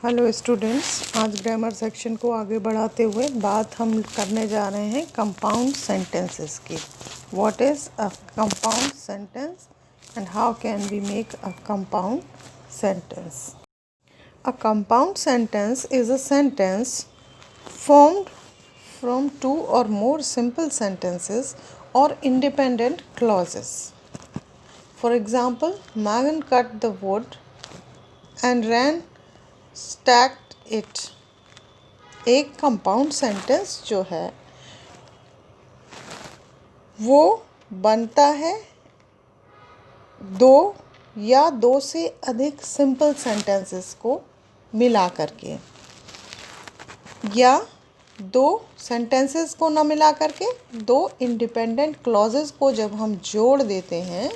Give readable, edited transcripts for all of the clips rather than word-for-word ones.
Hello students, आज grammar section को आगे बढ़ाते हुए बात हम करने जा रहे हैं कंपाउंड सेंटेंसेस की। What is a compound sentence and how can we make a compound sentence. A compound sentence is a sentence formed from two or more simple sentences or independent clauses. For example, Megan cut the wood and ran stacked it. एक compound sentence जो है वो बनता है दो या दो से अधिक सिंपल सेंटेंसेस को मिला करके, या दो सेंटेंसेस को ना मिला करके दो इंडिपेंडेंट क्लॉजेस को जब हम जोड़ देते हैं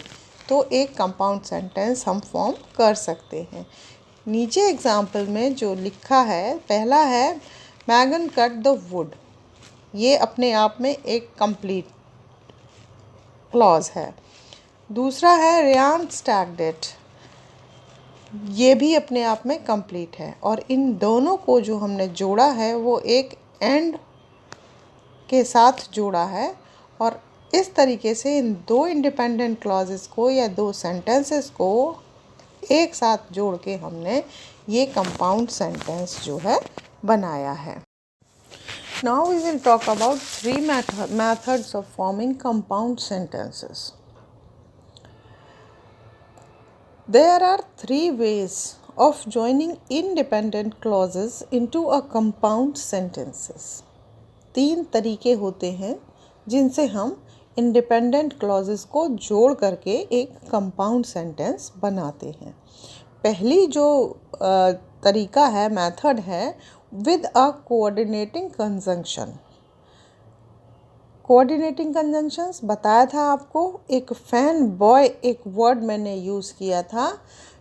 तो एक कंपाउंड सेंटेंस हम फॉर्म कर सकते हैं। नीचे एग्जाम्पल में जो लिखा है, पहला है मैगन कट द वुड। ये अपने आप में एक कंप्लीट क्लॉज है। दूसरा है रियान स्टैक्ड इट। ये भी अपने आप में कंप्लीट है, और इन दोनों को जो हमने जोड़ा है वो एक एंड के साथ जोड़ा है, और इस तरीके से इन दो इंडिपेंडेंट क्लॉजेस को या दो सेंटेंसेस को एक साथ जोड़ के हमने ये कंपाउंड सेंटेंस जो है बनाया है। Now we will talk about three methods of forming compound sentences. There are three ways of joining independent clauses into a compound sentences. तीन तरीके होते हैं जिनसे हम इंडिपेंडेंट क्लॉजेस को जोड़ करके एक कंपाउंड सेंटेंस बनाते हैं। पहली जो तरीका है, मेथड है, with a coordinating conjunction. Coordinating conjunctions बताया था आपको। एक फैन बॉय एक वर्ड मैंने यूज़ किया था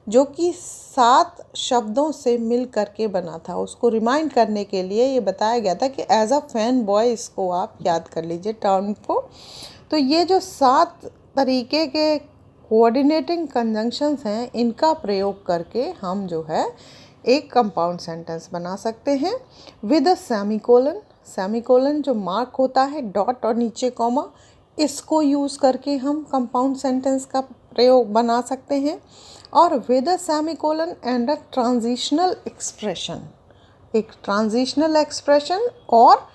जो कि 7 शब्दों से मिल करके बना था। उसको रिमाइंड करने के लिए ये बताया गया था कि एज अ फैन बॉय इसको आप याद कर लीजिए टर्म को। तो ये जो 7 तरीके के कोऑर्डिनेटिंग कंजंक्शंस हैं, इनका प्रयोग करके हम जो है एक कंपाउंड सेंटेंस बना सकते हैं। विद अ सेमीकोलन, सेमीकोलन जो मार्क होता है, डॉट और नीचे कॉमा, इसको यूज़ करके हम कंपाउंड सेंटेंस का प्रयोग बना सकते हैं। और with a semicolon and a transitional expression, एक ट्रांजिशनल एक्सप्रेशन और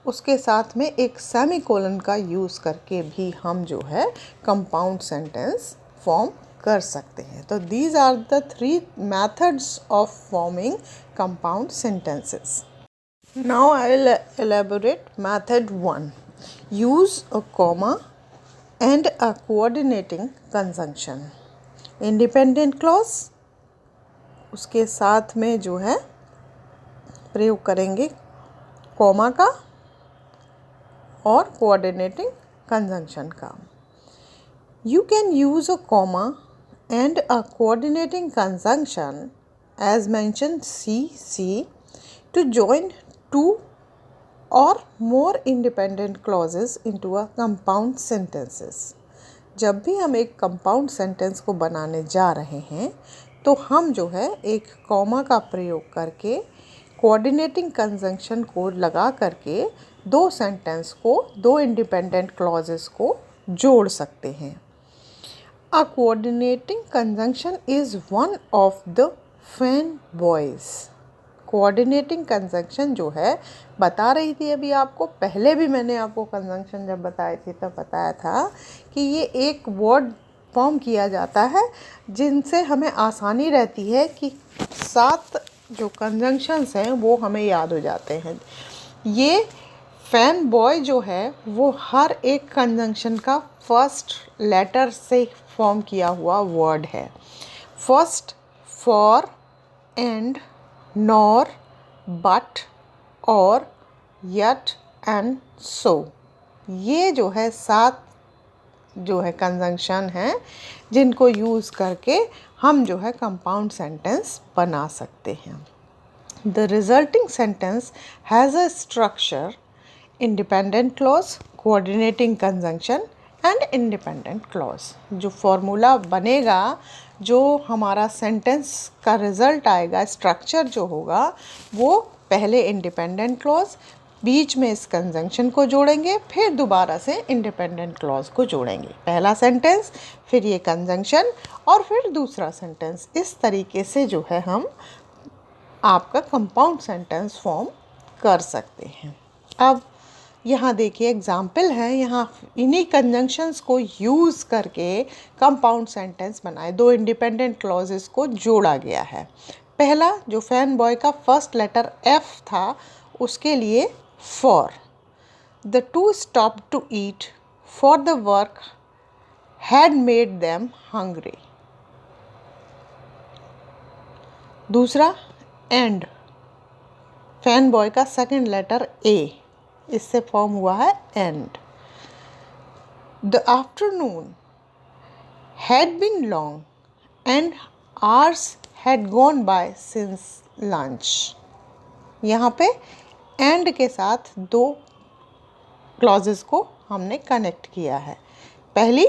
उसके साथ में एक सेमीकोलन का यूज़ करके भी हम जो है कंपाउंड सेंटेंस फॉर्म कर सकते हैं। तो these are the 3 methods of forming compound sentences. Now I will elaborate method 1। Use a comma and a coordinating conjunction. Independent clause, उसके साथ में जो है प्रयोग करेंगे कॉमा का और कोऑर्डिनेटिंग कंजंक्शन का। You can use a comma and a coordinating conjunction as mentioned CC to join two or more independent clauses into a compound sentences. जब भी हम एक कंपाउंड सेंटेंस को बनाने जा रहे हैं तो हम जो है एक कॉमा का प्रयोग करके कोऑर्डिनेटिंग कंजंक्शन को लगा करके दो सेंटेंस को, दो इंडिपेंडेंट क्लॉजेस को जोड़ सकते हैं। A coordinating conjunction is one of the fan boys. Coordinating conjunction जो है, बता रही थी अभी आपको, पहले भी मैंने आपको कंजंक्शन जब बताई थी तब बताया था कि ये एक वर्ड फॉर्म किया जाता है जिनसे हमें आसानी रहती है कि 7 जो कंजंक्शंस हैं वो हमें याद हो जाते हैं। ये फैन बॉय जो है वो हर एक कंजंक्शन का फर्स्ट लेटर से फॉर्म किया हुआ वर्ड है। First, for, and, nor, but, और, यट एंड सो। ये जो है 7 जो है कंजंक्शन हैं जिनको यूज़ करके हम जो है कंपाउंड सेंटेंस बना सकते हैं। The resulting sentence has a structure independent clause, coordinating conjunction and independent clause. जो फॉर्मूला बनेगा जो हमारा सेंटेंस का रिज़ल्ट आएगा, स्ट्रक्चर जो होगा, वो पहले इंडिपेंडेंट क्लॉज, बीच में इस कंजंक्शन को जोड़ेंगे, फिर दोबारा से इंडिपेंडेंट क्लॉज को जोड़ेंगे। पहला सेंटेंस, फिर ये कंजंक्शन, और फिर दूसरा सेंटेंस। इस तरीके से जो है हम आपका कंपाउंड सेंटेंस फॉर्म कर सकते हैं। अब यहाँ देखिए एग्जाम्पल है, यहाँ इन्हीं कंजंक्शंस को यूज़ करके कंपाउंड सेंटेंस बनाए। दो इंडिपेंडेंट क्लॉजेस को जोड़ा गया है। पहला जो फैन बॉय का फर्स्ट लेटर F था, उसके लिए for the to stop to eat for the work had made them hungry. दूसरा एंड, फैन बॉय का सेकंड लेटर A, इससे फॉर्म हुआ है and. The afternoon had been long and hours had gone by since lunch. यहाँ पे and के साथ दो क्लॉजेस को हमने कनेक्ट किया है। पहली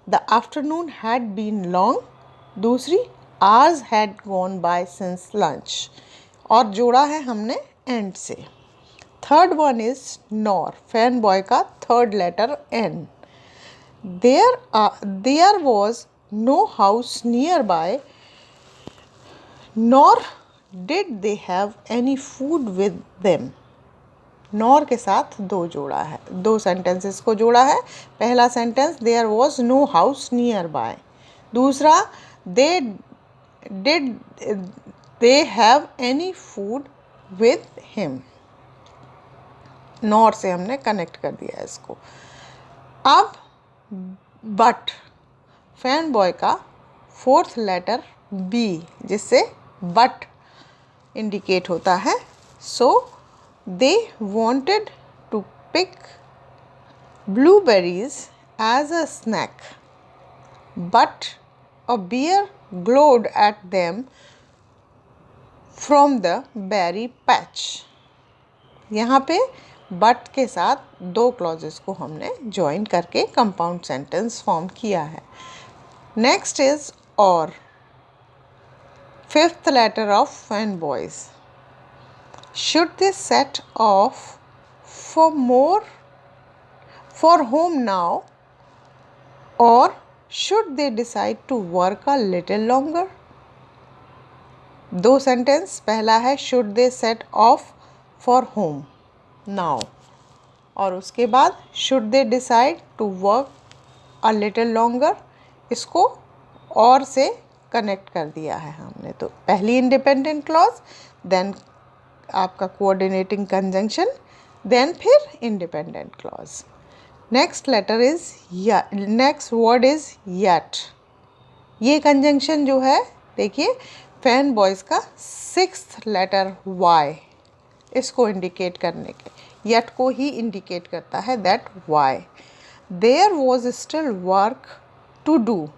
the afternoon had been long, दूसरी hours had gone by since lunch, और जोड़ा है हमने एंड से। Third one is nor, fan boy का third letter N। There was no house nearby nor did they have any food with them. Nor के साथ दो जोड़ा है, दो सेंटेंसेस को जोड़ा है। पहला sentence there was no house nearby, दूसरा did they have any food with him. Nor से हमने कनेक्ट कर दिया है इसको। अब बट, फैन बॉय का फोर्थ लेटर B, जिससे बट इंडिकेट होता है। So they wanted to pick blueberries as a snack but a bear growled at them from the berry patch. यहाँ पे बट के साथ दो क्लॉजेस को हमने ज्वाइन करके कंपाउंड सेंटेंस फॉर्म किया है। Next is or, fifth letter of fan boys. Should they set off for home now or should they decide to work a little longer. दो सेंटेंस, पहला है should they set off for home now, और उसके बाद should they decide to work a little longer. इसको or से connect कर दिया है हमने। तो पहली इंडिपेंडेंट क्लॉज, देन आपका कोऑर्डिनेटिंग कंजंक्शन, देन फिर independent clause. Next word is yet. ये कंजंक्शन जो है, देखिए फैन बॉयज का सिक्स्थ लेटर Y, इसको इंडिकेट करने के, येट को ही इंडिकेट करता है, that Y. There was still work to do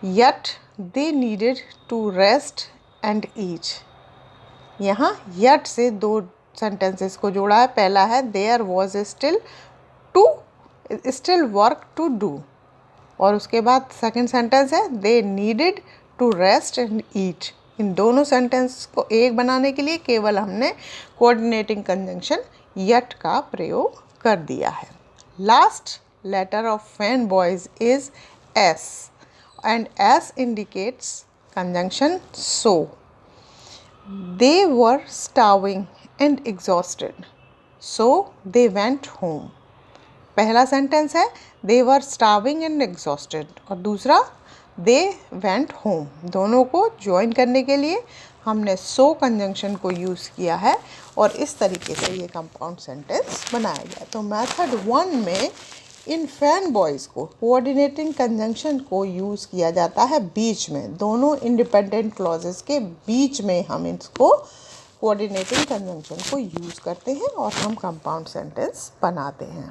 yet they needed to rest and eat. यहाँ येट से दो सेंटेंसेस को जोड़ा है। पहला है there was still work to do, और उसके बाद सेकंड सेंटेंस है they needed to rest and eat. इन दोनों सेंटेंस को एक बनाने के लिए केवल हमने कोऑर्डिनेटिंग कंजंक्शन येट का प्रयोग कर दिया है। Last letter of fan boys is S, and S indicates conjunction so. They were starving and exhausted, so they went home. पहला सेंटेंस है they were starving and exhausted, और दूसरा they went home। दोनों को ज्वाइन करने के लिए हमने so कंजंक्शन को यूज़ किया है, और इस तरीके से ये कंपाउंड सेंटेंस बनाया गया। तो मेथड 1 में इन फैन बॉयज़ को कोऑर्डिनेटिंग कंजंक्शन को यूज़ किया जाता है बीच में, दोनों इंडिपेंडेंट क्लॉजेस के बीच में हम इसको कोऑर्डिनेटिंग कंजंक्शन को यूज़ करते हैं और हम कंपाउंड सेंटेंस बनाते हैं।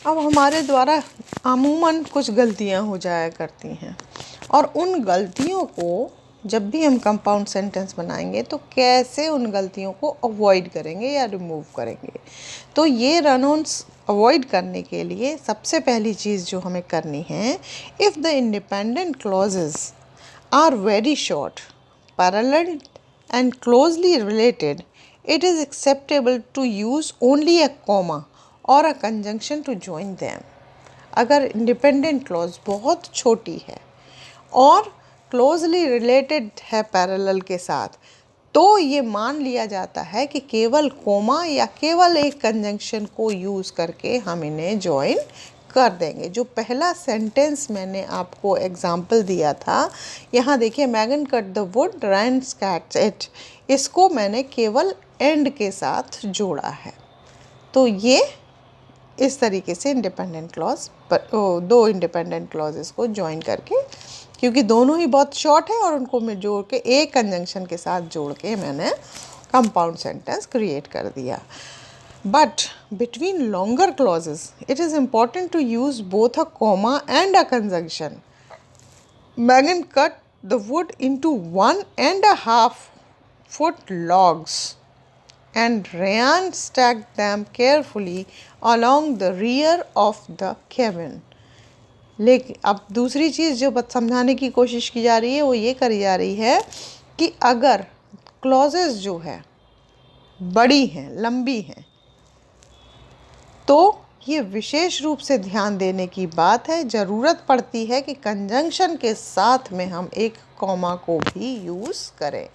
अब हमारे द्वारा अमूमन कुछ गलतियां हो जाया करती हैं, और उन गलतियों को जब भी हम कंपाउंड सेंटेंस बनाएंगे तो कैसे उन गलतियों को अवॉइड करेंगे या रिमूव करेंगे। तो ये रन ऑन्स अवॉइड करने के लिए सबसे पहली चीज़ जो हमें करनी है, if the independent clauses are very short, parallel and closely related, it is acceptable to use only a comma or a conjunction to join them. अगर इंडिपेंडेंट क्लॉज बहुत छोटी है और क्लोजली रिलेटेड है पैरेलल के साथ, तो ये मान लिया जाता है कि केवल कोमा या केवल एक कंजंक्शन को यूज़ करके हम इन्हें जॉइन कर देंगे। जो पहला सेंटेंस मैंने आपको एग्जाम्पल दिया था, यहाँ देखिए, Megan cut the wood, Ryan stacks it, इसको मैंने केवल एंड के साथ जोड़ा है। तो ये इस तरीके से इंडिपेंडेंट क्लॉज दो इंडिपेंडेंट क्लॉजेस को जॉइन करके, क्योंकि दोनों ही बहुत शॉर्ट है और उनको मैं जोड़ के एक कंजंक्शन के साथ जोड़ के मैंने कंपाउंड सेंटेंस क्रिएट कर दिया। But between longer clauses it is important to use both a comma and a conjunction. Megan cut the wood into 1.5 foot logs and Ryan stacked them carefully along the rear of the cabin. लेकिन अब दूसरी चीज़ जो समझाने की कोशिश की जा रही है वो ये करी जा रही है कि अगर क्लॉजेस जो है बड़ी हैं, लंबी हैं, तो ये विशेष रूप से ध्यान देने की बात है। ज़रूरत पड़ती है कि कंजंक्शन के साथ में हम एक कॉमा को भी यूज़ करें।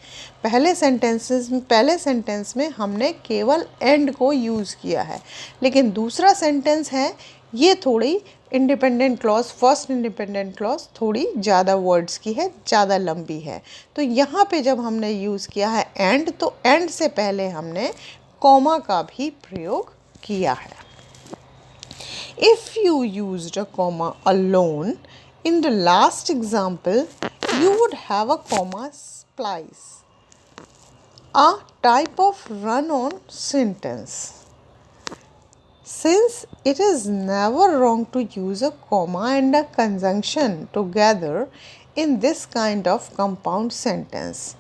पहले सेंटेंस में हमने केवल एंड को यूज़ किया है, लेकिन दूसरा सेंटेंस है ये थोड़ी independent clause, first independent clause थोड़ी ज़्यादा वर्ड्स की है, ज़्यादा लंबी है। तो यहाँ पे जब हमने यूज़ किया है एंड, तो एंड से पहले हमने कॉमा का भी प्रयोग किया है। If you used a comma alone in the last example, you would have a comma splice, a type of run-on sentence. Since it is never wrong to use a comma and a conjunction together in this kind of compound sentence,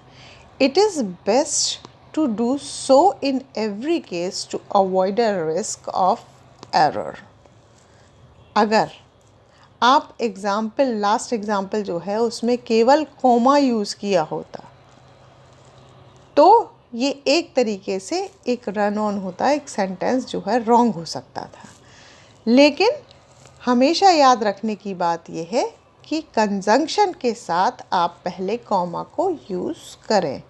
it is best to do so in every case to avoid a risk of error. अगर आप last example जो है उसमें केवल coma use किया होता, तो ये एक तरीके से एक रन ऑन होता, एक सेंटेंस जो है रॉन्ग हो सकता था। लेकिन हमेशा याद रखने की बात यह है कि कंजंक्शन के साथ आप पहले कॉमा को यूज़ करें,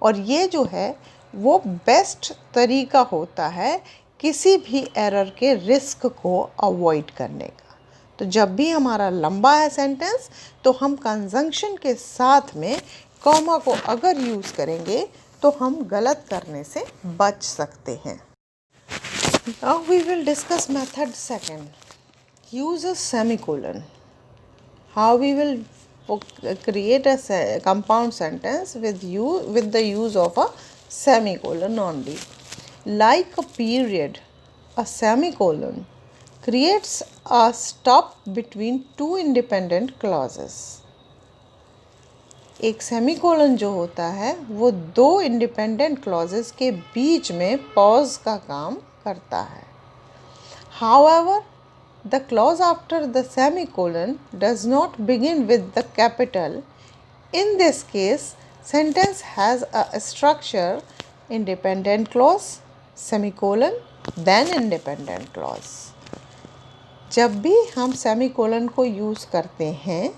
और ये जो है वो बेस्ट तरीका होता है किसी भी एरर के रिस्क को अवॉइड करने का। तो जब भी हमारा लंबा है सेंटेंस, तो हम कंजंक्शन के साथ में कॉमा को अगर यूज़ करेंगे तो हम गलत करने से बच सकते हैं। Now we will discuss method second. Use a semicolon. How we will create a compound sentence with the use of a semicolon only. Like a period, a semicolon creates a stop between two independent clauses. एक semicolon जो होता है वो दो independent clauses के बीच में pause का काम करता है। However, the clause after the semicolon does not begin with the capital. In this case, sentence has a structure: independent clause, semicolon, then independent clause. जब भी हम सेमीकोलन को यूज़ करते हैं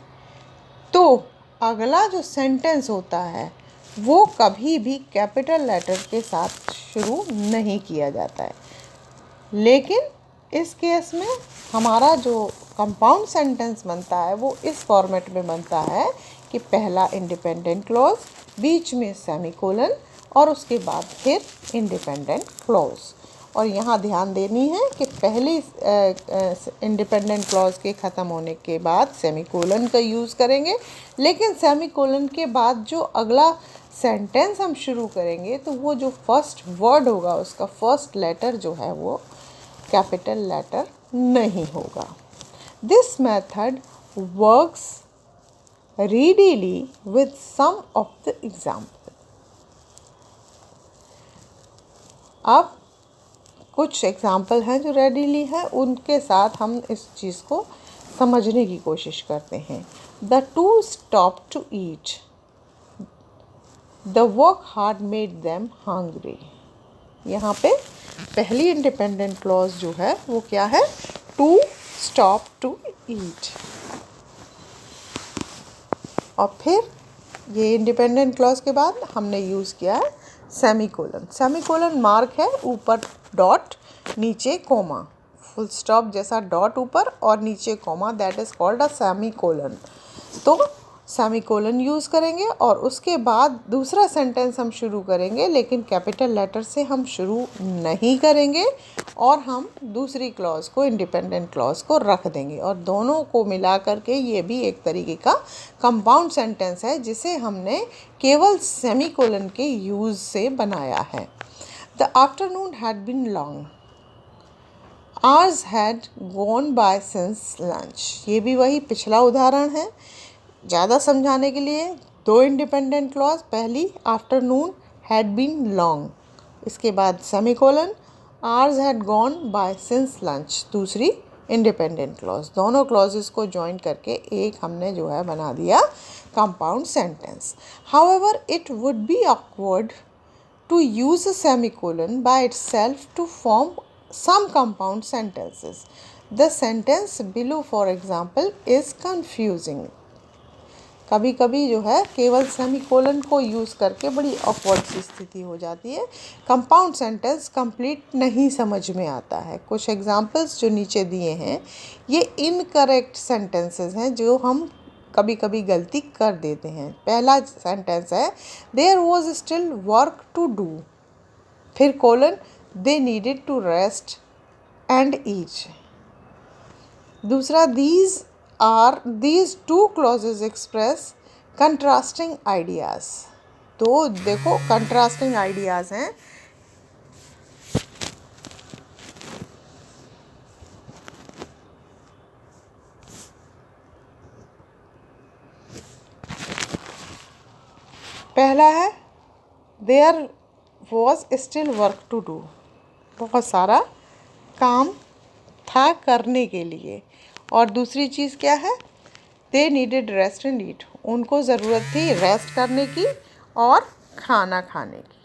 तो अगला जो सेंटेंस होता है वो कभी भी कैपिटल लेटर के साथ शुरू नहीं किया जाता है। लेकिन इस केस में हमारा जो कंपाउंड सेंटेंस बनता है वो इस फॉर्मेट में बनता है कि पहला इंडिपेंडेंट क्लॉज, बीच में सेमीकोलन और उसके बाद फिर इंडिपेंडेंट क्लॉज। और यहाँ ध्यान देनी है कि पहली इंडिपेंडेंट क्लॉज के ख़त्म होने के बाद सेमीकोलन का यूज़ करेंगे, लेकिन सेमीकोलन के बाद जो अगला सेंटेंस हम शुरू करेंगे तो वो जो फर्स्ट वर्ड होगा उसका फर्स्ट लेटर जो है वो कैपिटल लेटर नहीं होगा। This method works readily with some of the example. अब कुछ एग्जाम्पल हैं जो रेडीली हैं, उनके साथ हम इस चीज़ को समझने की कोशिश करते हैं। The two stopped to eat. The work hard made them hungry. यहाँ पे पहली इंडिपेंडेंट क्लॉज जो है वो क्या है? To stop to eat. और फिर ये इंडिपेंडेंट क्लॉज के बाद हमने यूज़ किया है सेमीकोलन। सेमीकोलन मार्क है, ऊपर डॉट नीचे कोमा, फुल स्टॉप जैसा डॉट ऊपर और नीचे comma, that is called a semicolon. तो सेमीकोलन यूज़ करेंगे और उसके बाद दूसरा सेंटेंस हम शुरू करेंगे, लेकिन कैपिटल लेटर से हम शुरू नहीं करेंगे और हम दूसरी क्लॉज को, इंडिपेंडेंट क्लॉज को रख देंगे और दोनों को मिला करके ये भी एक तरीके का कंपाउंड सेंटेंस है जिसे हमने केवल सेमीकोलन के यूज़ से बनाया है। The afternoon had been long, hours had gone by since lunch. ये भी वही पिछला उदाहरण है। ज़्यादा समझाने के लिए दो इंडिपेंडेंट क्लॉज, पहली आफ्टरनून हैड बीन लॉन्ग, इसके बाद semicolon, hours had gone by since lunch, दूसरी इंडिपेंडेंट क्लॉज। दोनों क्लॉजेस को ज्वाइन करके एक हमने जो है बना दिया compound sentence. However it would be awkward to use a semicolon by itself to form some compound sentences. The sentence below for example is confusing. कभी कभी जो है केवल सेमीकोलन को यूज़ करके बड़ी ऑकवर्ड सी स्थिति हो जाती है, कंपाउंड सेंटेंस कंप्लीट नहीं समझ में आता है। कुछ एग्जांपल्स जो नीचे दिए हैं ये इनकरेक्ट सेंटेंसेस हैं जो हम कभी कभी गलती कर देते हैं। पहला सेंटेंस है there was still work to do, फिर colon they needed to rest and eat. दूसरा these two clauses express contrasting ideas. तो देखो contrasting ideas हैं। पहला है there was still work to do, बहुत सारा काम था करने के लिए। और दूसरी चीज़ क्या है? दे नीडेड रेस्ट एंड ईट, उनको ज़रूरत थी रेस्ट करने की और खाना खाने की।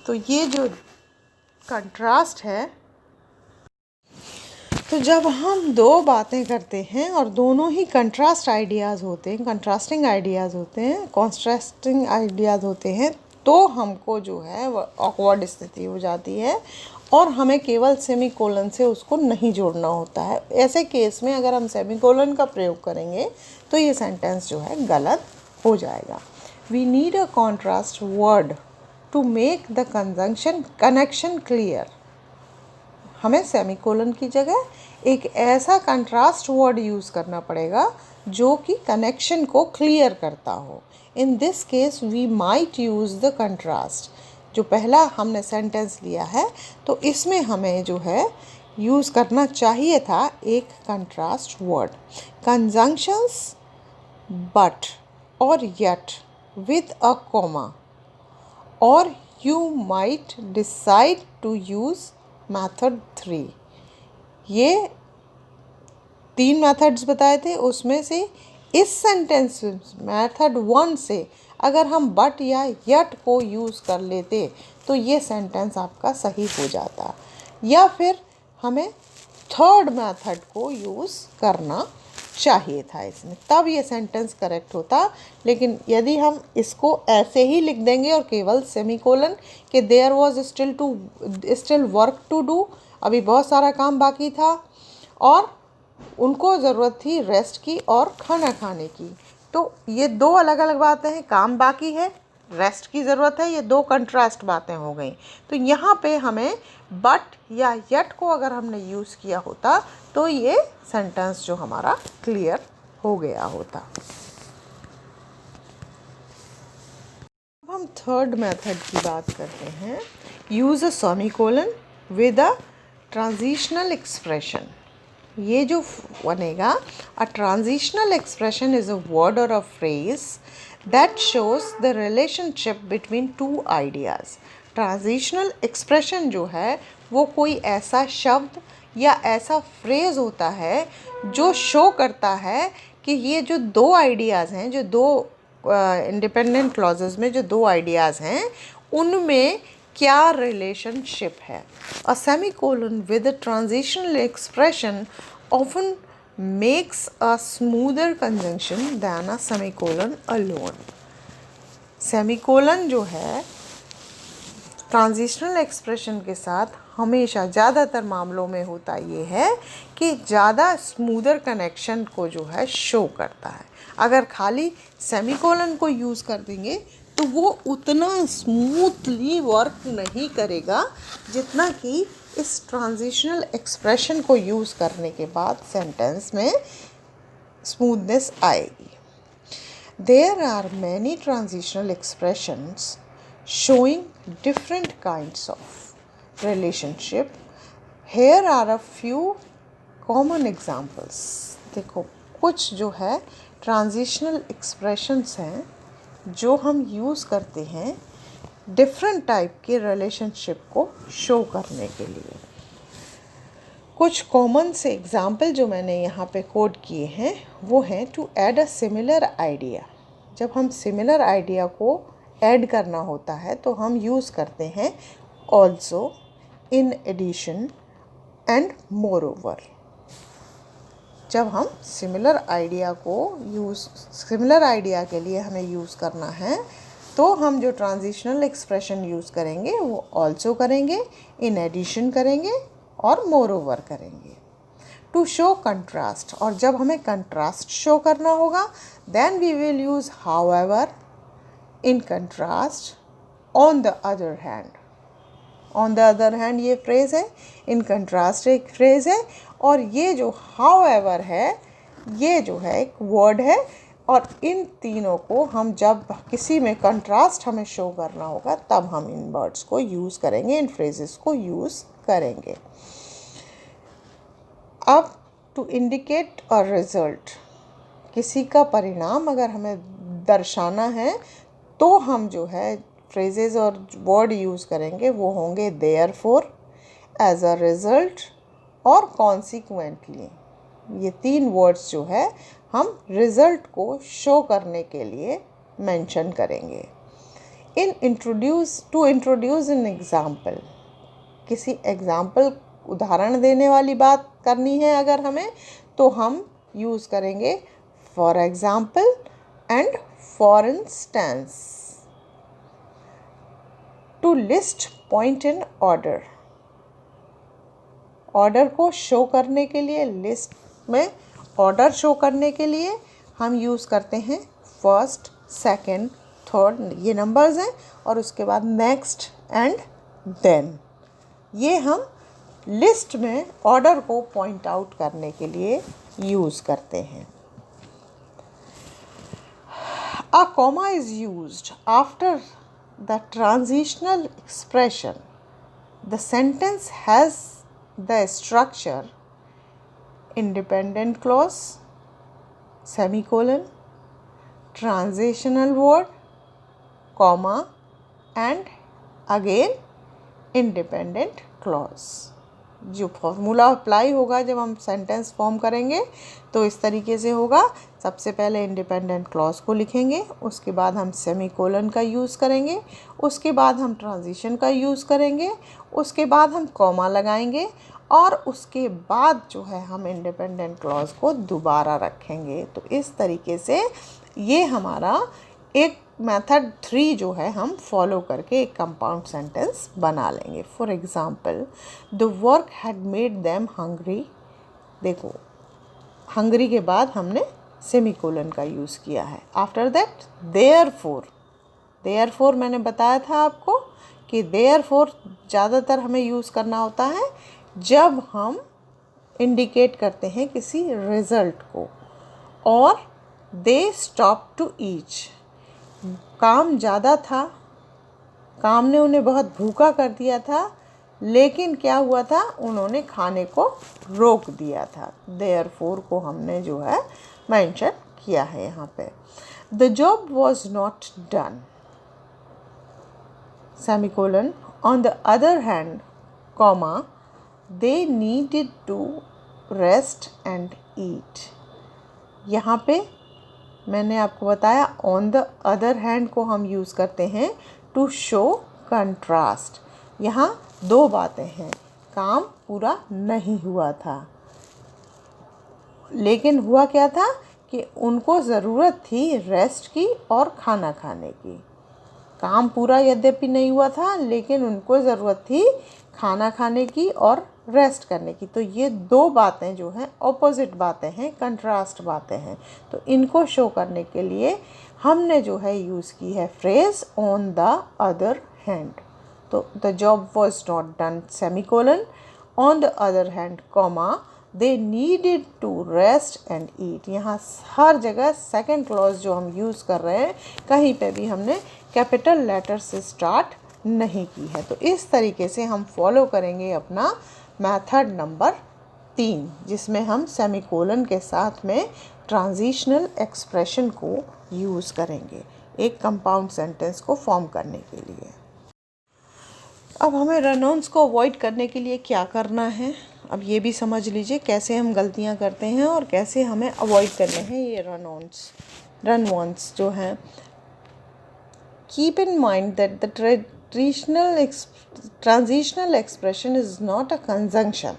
तो ये जो कंट्रास्ट है, तो जब हम दो बातें करते हैं और दोनों ही कंट्रास्टिंग आइडियाज़ होते हैं तो हमको जो है वो ऑकवर्ड स्थिति हो जाती है और हमें केवल सेमीकोलन से उसको नहीं जोड़ना होता है। ऐसे केस में अगर हम सेमीकोलन का प्रयोग करेंगे तो ये सेंटेंस जो है गलत हो जाएगा। We need a contrast word to make the connection clear. हमें सेमीकोलन की जगह एक ऐसा कंट्रास्ट वर्ड यूज़ करना पड़ेगा जो कि कनेक्शन को क्लियर करता हो। In this case we might use the contrast. जो पहला हमने सेंटेंस लिया है तो इसमें हमें जो है यूज़ करना चाहिए था एक कंट्रास्ट वर्ड। कंजंक्शंस बट और यट विद अ कॉमा, और you might decide to use method 3। ये 3 मेथड्स बताए थे, उसमें से इस सेंटेंस मेथड 1 से अगर हम बट या यट को यूज़ कर लेते तो ये सेंटेंस आपका सही हो जाता, या फिर हमें थर्ड मेथड को यूज़ करना चाहिए था इसमें, तब ये सेंटेंस करेक्ट होता। लेकिन यदि हम इसको ऐसे ही लिख देंगे और केवल सेमीकोलन कि there was still work to do, अभी बहुत सारा काम बाकी था और उनको ज़रूरत थी रेस्ट की और खाना खाने की, तो ये दो अलग अलग बातें हैं। काम बाकी है, रेस्ट की ज़रूरत है, ये दो कंट्रास्ट बातें हो गई। तो यहाँ पे हमें बट या यट को अगर हमने यूज़ किया होता तो ये सेंटेंस जो हमारा क्लियर हो गया होता। अब हम थर्ड मेथड की बात करते हैं। Use a semicolon with a transitional expression. ये जो बनेगा, a transitional expression is a word or a phrase that shows the relationship between two ideas. Transitional expression जो है वो कोई ऐसा शब्द या ऐसा फ्रेज होता है जो शो करता है कि ये जो दो आइडियाज़ हैं, जो दो इंडिपेंडेंट क्लॉजेस में जो दो आइडियाज़ हैं, उनमें क्या रिलेशनशिप है. अ semicolon with a transitional expression often makes a smoother conjunction then a semicolon alone. Semicolon जो है ट्रांजिशनल एक्सप्रेशन के साथ हमेशा ज़्यादातर मामलों में होता ये है कि ज़्यादा स्मूदर कनेक्शन को जो है शो करता है. अगर खाली सेमीकोलन को यूज़ कर देंगे तो वो उतना स्मूथली वर्क नहीं करेगा जितना कि इस ट्रांजिशनल एक्सप्रेशन को यूज़ करने के बाद सेंटेंस में स्मूथनेस आएगी. There are many transitional expressions showing different kinds of relationship. Here are a few common examples. देखो कुछ जो है ट्रांजिशनल एक्सप्रेशंस हैं जो हम यूज़ करते हैं डिफरेंट टाइप के रिलेशनशिप को शो करने के लिए. कुछ कॉमन से एग्जाम्पल जो मैंने यहाँ पे कोड किए हैं वो हैं to add a similar idea. जब हम सिमिलर आइडिया को ऐड करना होता है तो हम यूज़ करते हैं also, in addition and moreover. जब हम सिमिलर आइडिया के लिए हमें यूज़ करना है तो हम जो ट्रांजिशनल एक्सप्रेशन यूज़ करेंगे वो ऑल्सो करेंगे, इन एडिशन करेंगे और मोर ओवर करेंगे. टू शो कंट्रास्ट, और जब हमें कंट्रास्ट शो करना होगा then we will use however, in contrast, on the other hand. On the other hand ये फ्रेज़ है, इन कंट्रास्ट एक फ्रेज़ है, और ये जो हाउएवर है ये जो है एक वर्ड है. और इन तीनों को हम जब किसी में कंट्रास्ट हमें शो करना होगा तब हम इन वर्ड्स को यूज़ करेंगे, इन फ्रेजेस को यूज़ करेंगे. अब टू इंडिकेट अ रिज़ल्ट, किसी का परिणाम अगर हमें दर्शाना है तो हम जो है फ्रेजेस और वर्ड यूज़ करेंगे वो होंगे देयरफॉर, एज अ रिज़ल्ट और कॉन्सिक्वेंटली. ये तीन वर्ड्स जो है हम रिज़ल्ट को शो करने के लिए मेंशन करेंगे. टू इंट्रोड्यूस एन एग्ज़ाम्पल, किसी एग्ज़ाम्पल उदाहरण देने वाली बात करनी है अगर हमें तो हम यूज़ करेंगे for example and for instance. To list point in order, order को शो करने के लिए, लिस्ट में ऑर्डर शो करने के लिए हम यूज़ करते हैं फर्स्ट, सेकंड, थर्ड, ये नंबर्स हैं, और उसके बाद नेक्स्ट एंड देन. ये हम लिस्ट में ऑर्डर को पॉइंट आउट करने के लिए यूज़ करते हैं. A comma is used after the transitional expression. The sentence has the structure independent clause, semicolon, transitional word, comma and again independent clause. जो फॉर्मूला अप्लाई होगा जब हम सेंटेंस फॉर्म करेंगे तो इस तरीके से होगा. सबसे पहले इंडिपेंडेंट क्लॉज को लिखेंगे, उसके बाद हम सेमीकोलन का यूज़ करेंगे, उसके बाद हम ट्रांजिशन का यूज़ करेंगे, उसके बाद हम कॉमा लगाएंगे और उसके बाद जो है हम इंडिपेंडेंट क्लॉज को दोबारा रखेंगे. तो इस तरीके से ये हमारा एक मेथड 3 जो है हम फॉलो करके एक कंपाउंड सेंटेंस बना लेंगे. For example, the work had made them hungry. देखो हंग्री के बाद हमने सेमीकोलन का यूज़ किया है. आफ्टर दैट देयरफॉर, देयरफॉर मैंने बताया था आपको कि देयरफॉर ज़्यादातर हमें यूज़ करना होता है जब हम इंडिकेट करते हैं किसी रिज़ल्ट को. और दे स्टॉप टू ईच, काम ज़्यादा था, काम ने उन्हें बहुत भूखा कर दिया था, लेकिन क्या हुआ था, उन्होंने खाने को रोक दिया था. देयरफॉर को हमने जो है मेंशन किया है यहाँ पे. The job was not done, semicolon, on the other hand,, they needed to rest and eat. यहाँ पे मैंने आपको बताया ऑन द अदर हैंड को हम यूज़ करते हैं टू शो कंट्रास्ट। यहाँ दो बातें हैं, काम पूरा नहीं हुआ था, लेकिन हुआ क्या था कि उनको ज़रूरत थी रेस्ट की और खाना खाने की। काम पूरा यद्यपि नहीं हुआ था, लेकिन उनको ज़रूरत थी खाना खाने की और रेस्ट करने की। तो ये दो बातें जो हैं ऑपोजिट बातें हैं, कंट्रास्ट बातें हैं। तो इनको शो करने के लिए हमने जो है यूज़ की है phrase on the other hand. तो the job was not done semicolon, on the other hand comma they needed to rest and eat. यहाँ हर जगह सेकेंड क्लॉज जो हम यूज़ कर रहे हैं, कहीं पे भी हमने कैपिटल लेटर से स्टार्ट नहीं की है। तो इस तरीके से हम फॉलो करेंगे अपना मेथड नंबर 3, जिसमें हम सेमीकोलन के साथ में ट्रांजिशनल एक्सप्रेशन को यूज़ करेंगे एक कंपाउंड सेंटेंस को फॉर्म करने के लिए। अब हमें रन-ऑन्स को अवॉइड करने के लिए क्या करना है, अब ये भी समझ लीजिए कैसे हम गलतियां करते हैं और कैसे हमें अवॉइड करने हैं ये रन-ऑन्स जो हैं। Keep in mind that the transitional expression is not a conjunction.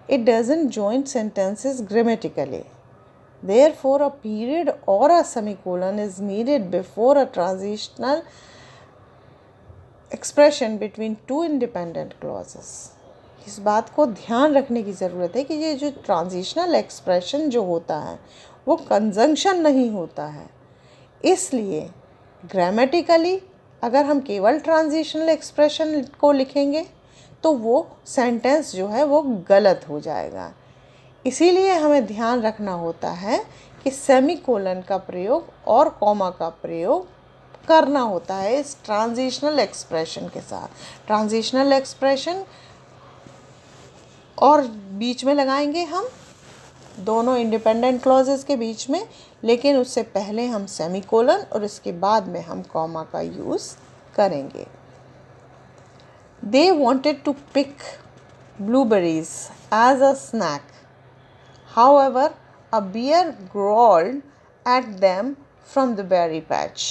It doesn't join sentences grammatically. Therefore, a period or a semicolon is needed before a transitional expression between two independent clauses. इस बात को ध्यान रखने की ज़रूरत है कि ये जो ट्रांजिशनल एक्सप्रेशन जो होता है वो कंजंक्शन नहीं होता है। इसलिए ग्रामेटिकली अगर हम केवल ट्रांजिशनल एक्सप्रेशन को लिखेंगे तो वो सेंटेंस जो है वो गलत हो जाएगा। इसीलिए हमें ध्यान रखना होता है कि सेमीकोलन का प्रयोग और कॉमा का प्रयोग करना होता है इस ट्रांजिशनल एक्सप्रेशन के साथ। ट्रांजिशनल एक्सप्रेशन और बीच में लगाएंगे हम दोनों इंडिपेंडेंट क्लॉजेस के बीच में, लेकिन उससे पहले हम सेमीकोलन और इसके बाद में हम कॉमा का यूज़ करेंगे। They wanted to pick blueberries as a snack. However, a bear growled at them from the berry patch.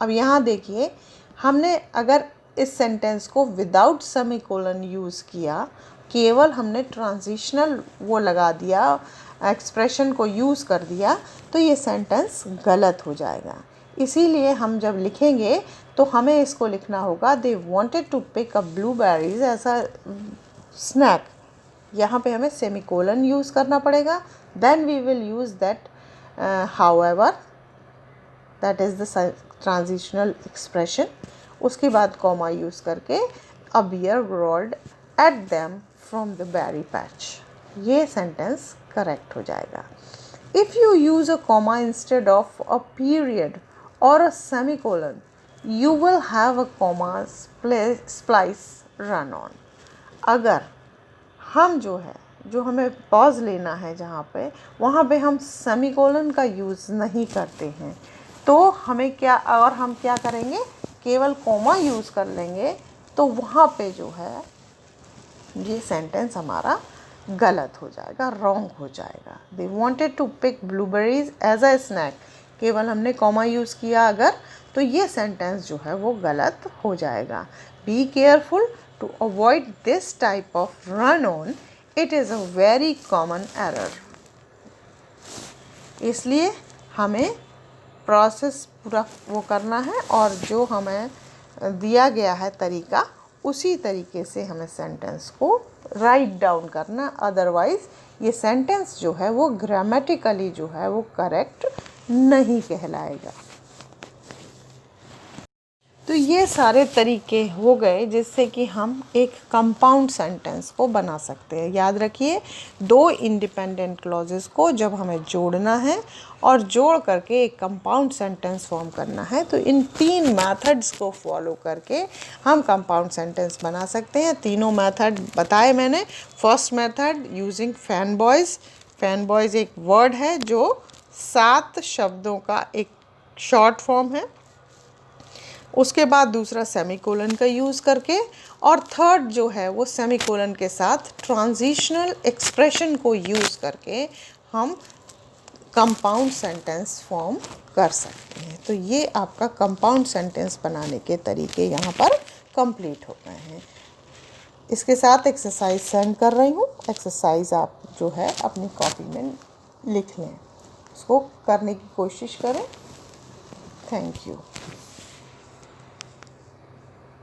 अब यहाँ देखिए, हमने अगर इस सेंटेंस को विदाउट सेमीकोलन यूज़ किया, केवल हमने ट्रांजिशनल वो लगा दिया, एक्सप्रेशन को यूज़ कर दिया, तो ये सेंटेंस गलत हो जाएगा। इसीलिए हम जब लिखेंगे तो हमें इसको लिखना होगा they wanted to pick a blueberries as a snack. यहाँ पे हमें सेमीकोलन यूज़ करना पड़ेगा, then we will use that however, that is the transitional expression. उसके बाद कॉमा यूज़ करके a bear growled at them from the berry patch, ये sentence correct हो जाएगा। If you use a comma instead of a period or a semicolon, you will have a comma splice run on. अगर हम जो हमें pause लेना है जहाँ पे, वहाँ पे हम सेमीकोलन का यूज़ नहीं करते हैं, तो हमें हम क्या करेंगे, केवल कॉमा यूज़ कर लेंगे, तो वहाँ पे जो है ये सेंटेंस हमारा गलत हो जाएगा, रॉन्ग हो जाएगा। They wanted to pick blueberries as a snack, केवल हमने कॉमा यूज़ किया अगर, तो ये सेंटेंस जो है वो गलत हो जाएगा। Be careful to avoid this type of run on, it is a very common error. इसलिए हमें प्रोसेस पूरा वो करना है और जो हमें दिया गया है तरीका, उसी तरीके से हमें सेंटेंस को राइट डाउन करना, अदरवाइज़ ये सेंटेंस जो है वो ग्रामेटिकली जो है वो करेक्ट नहीं कहलाएगा। तो ये सारे तरीके हो गए जिससे कि हम एक कंपाउंड सेंटेंस को बना सकते हैं। याद रखिए, दो इंडिपेंडेंट क्लॉजेस को जब हमें जोड़ना है और जोड़ करके एक कंपाउंड सेंटेंस फॉर्म करना है, तो इन 3 मेथड्स को फॉलो करके हम कंपाउंड सेंटेंस बना सकते हैं। तीनों मेथड बताए मैंने। First method using fan boys. Fan boys एक वर्ड है जो 7 शब्दों का एक शॉर्ट फॉर्म है। उसके बाद दूसरा सेमीकोलन का यूज़ करके, और थर्ड जो है वो सेमीकोलन के साथ ट्रांजिशनल एक्सप्रेशन को यूज़ करके हम कंपाउंड सेंटेंस फॉर्म कर सकते हैं। तो ये आपका कंपाउंड सेंटेंस बनाने के तरीके यहाँ पर कंप्लीट हो गए हैं। इसके साथ एक्सरसाइज सेंड कर रही हूँ। एक्सरसाइज आप जो है अपनी कॉपी में लिख लें, इसको करने की कोशिश करें। Thank you.